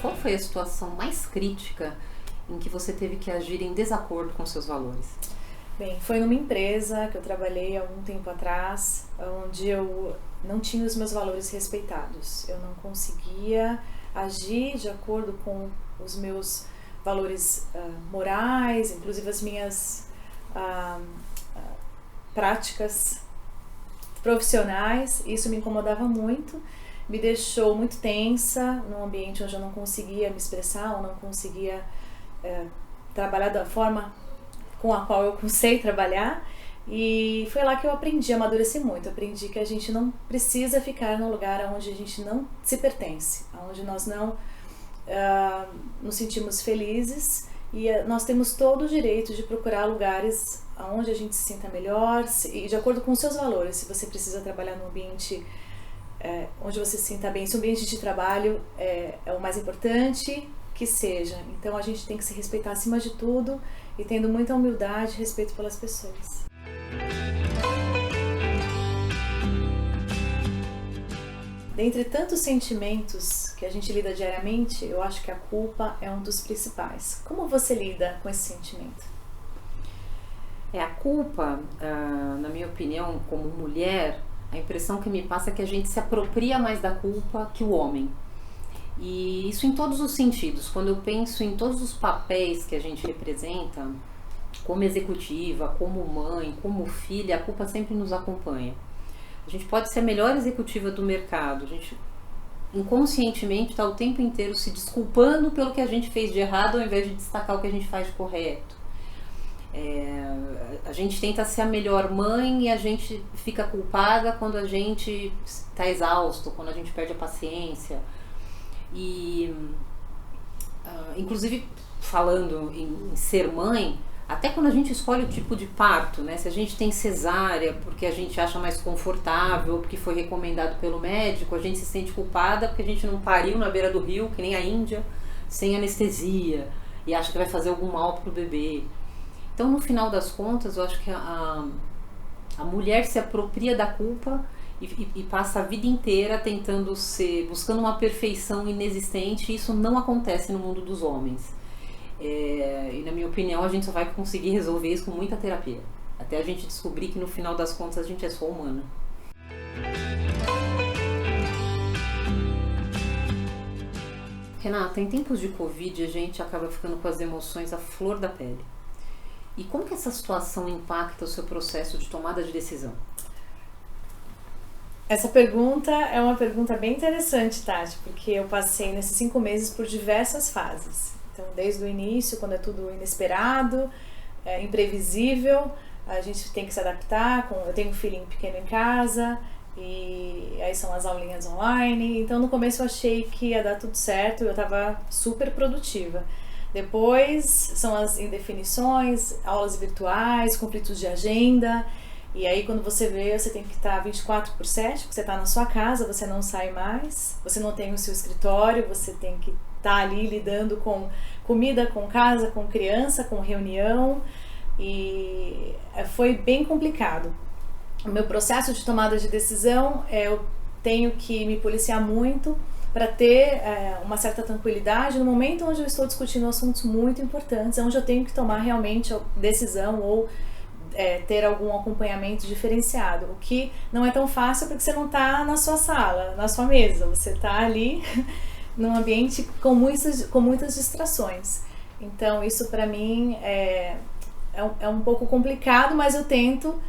qual foi a situação mais crítica em que você teve que agir em desacordo com seus valores? Bem, foi numa empresa que eu trabalhei há algum tempo atrás, onde eu não tinha os meus valores respeitados. Eu não conseguia agir de acordo com os meus valores morais, inclusive as minhas práticas profissionais. Isso me incomodava muito, me deixou muito tensa num ambiente onde eu não conseguia me expressar, ou não conseguia trabalhar da forma com a qual eu sei trabalhar. E foi lá que eu aprendi, amadureci muito. Aprendi que a gente não precisa ficar num lugar onde a gente não se pertence, onde nós não nos sentimos felizes, e nós temos todo o direito de procurar lugares onde a gente se sinta melhor e de acordo com os seus valores. Se você precisa trabalhar num ambiente onde você se sinta bem, se o ambiente de trabalho é o mais importante, que seja. Então a gente tem que se respeitar acima de tudo e tendo muita humildade e respeito pelas pessoas. Dentre tantos sentimentos que a gente lida diariamente, eu acho que a culpa é um dos principais. Como você lida com esse sentimento? A culpa, na minha opinião, como mulher, a impressão que me passa é que a gente se apropria mais da culpa que o homem. E isso em todos os sentidos. Quando eu penso em todos os papéis que a gente representa, como executiva, como mãe, como filha, a culpa sempre nos acompanha. A gente pode ser a melhor executiva do mercado, a gente inconscientemente está o tempo inteiro se desculpando pelo que a gente fez de errado, ao invés de destacar o que a gente faz de correto. A gente tenta ser a melhor mãe e a gente fica culpada quando a gente está exausto, quando a gente perde a paciência. E inclusive falando em ser mãe, até quando a gente escolhe o tipo de parto, né? Se a gente tem cesárea porque a gente acha mais confortável, porque foi recomendado pelo médico, a gente se sente culpada porque a gente não pariu na beira do rio, que nem a Índia, sem anestesia, e acha que vai fazer algum mal pro bebê. Então, no final das contas, eu acho que a mulher se apropria da culpa e passa a vida inteira buscando uma perfeição inexistente, e isso não acontece no mundo dos homens. E na minha opinião, a gente só vai conseguir resolver isso com muita terapia, até a gente descobrir que no final das contas a gente é só humana. Renata, em tempos de Covid a gente acaba ficando com as emoções à flor da pele. E como que essa situação impacta o seu processo de tomada de decisão? Essa pergunta é uma pergunta bem interessante, Tati, porque eu passei nesses 5 meses por diversas fases. Então, desde o início, quando é tudo inesperado, imprevisível, a gente tem que se adaptar. Eu tenho um filhinho pequeno em casa, e aí são as aulinhas online. Então, no começo eu achei que ia dar tudo certo, eu estava super produtiva. Depois são as indefinições, aulas virtuais, conflitos de agenda. E aí quando você vê, você tem que estar 24/7, porque você está na sua casa, você não sai mais, você não tem o seu escritório, você tem que estar ali lidando com comida, com casa, com criança, com reunião. E foi bem complicado. O meu processo de tomada de decisão, eu tenho que me policiar muito para ter uma certa tranquilidade no momento onde eu estou discutindo assuntos muito importantes, onde eu tenho que tomar realmente a decisão ou ter algum acompanhamento diferenciado, o que não é tão fácil porque você não está na sua sala, na sua mesa, você está ali num ambiente com muitas distrações. Então isso para mim é um pouco complicado, mas eu tento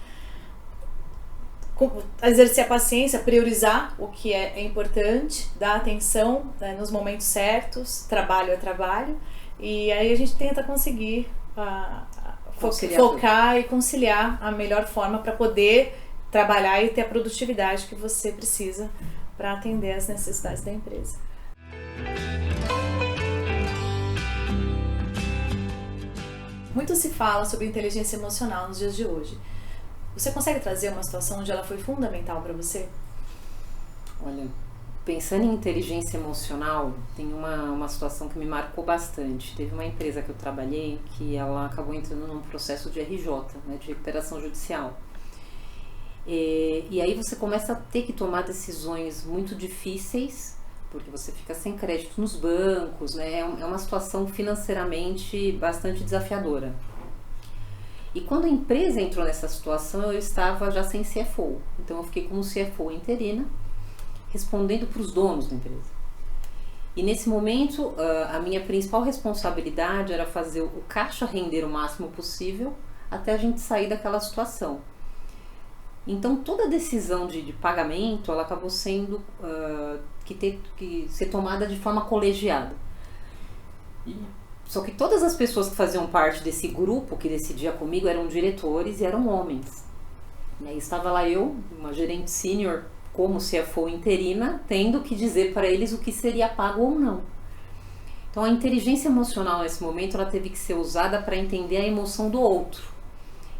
exercer a paciência, priorizar o que é importante, dar atenção, né, nos momentos certos, trabalho é trabalho, e aí a gente tenta conseguir focar e conciliar a melhor forma para poder trabalhar e ter a produtividade que você precisa para atender às necessidades da empresa. Muito se fala sobre inteligência emocional nos dias de hoje. Você consegue trazer uma situação onde ela foi fundamental para você? Olha, pensando em inteligência emocional, tem uma situação que me marcou bastante. Teve uma empresa que eu trabalhei que ela acabou entrando num processo de RJ, né, de recuperação judicial. E aí você começa a ter que tomar decisões muito difíceis porque você fica sem crédito nos bancos, né? É uma situação financeiramente bastante desafiadora. E quando a empresa entrou nessa situação, eu estava já sem CFO. Então eu fiquei como CFO interina, respondendo para os donos da empresa. E nesse momento, a minha principal responsabilidade era fazer o caixa render o máximo possível até a gente sair daquela situação. Então toda decisão de pagamento, ela acabou sendo que ser tomada de forma colegiada. Só que todas as pessoas que faziam parte desse grupo que decidia comigo eram diretores e eram homens. E aí estava lá eu, uma gerente sênior, como CFO interina, tendo que dizer para eles o que seria pago ou não. Então a inteligência emocional nesse momento ela teve que ser usada para entender a emoção do outro.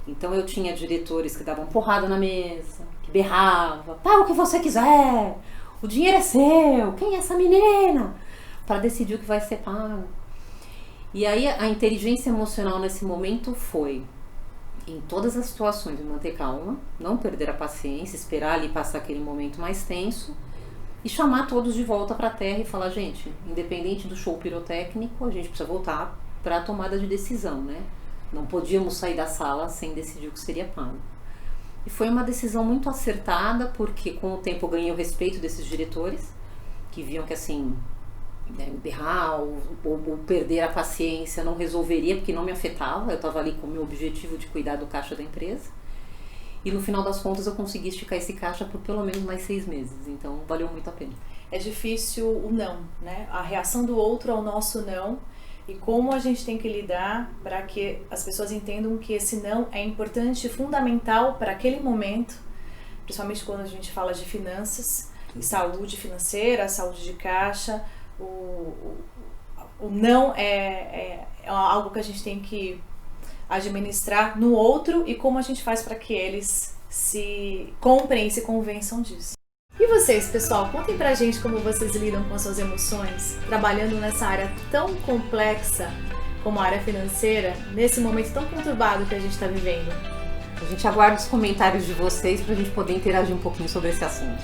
Então eu tinha diretores que davam porrada na mesa, que berrava, paga o que você quiser, o dinheiro é seu, quem é essa menina? Para decidir o que vai ser pago. E aí a inteligência emocional nesse momento foi, em todas as situações, manter calma, não perder a paciência, esperar ali passar aquele momento mais tenso e chamar todos de volta para a terra e falar, gente, independente do show pirotécnico, a gente precisa voltar para a tomada de decisão, né? Não podíamos sair da sala sem decidir o que seria pago. E foi uma decisão muito acertada, porque com o tempo eu ganhei o respeito desses diretores, que viam que assim, berrar ou perder a paciência não resolveria, porque não me afetava, eu estava ali com o meu objetivo de cuidar do caixa da empresa. E no final das contas eu consegui esticar esse caixa por pelo menos mais 6 meses, então valeu muito a pena. É difícil o não, né? A reação do outro ao nosso não e como a gente tem que lidar para que as pessoas entendam que esse não é importante e fundamental para aquele momento, principalmente quando a gente fala de finanças, e saúde financeira, saúde de caixa. O não é algo que a gente tem que administrar no outro e como a gente faz para que eles se comprem e se convençam disso. E vocês, pessoal, contem pra gente como vocês lidam com as suas emoções, trabalhando nessa área tão complexa como a área financeira, nesse momento tão conturbado que a gente está vivendo. A gente aguarda os comentários de vocês para a gente poder interagir um pouquinho sobre esse assunto.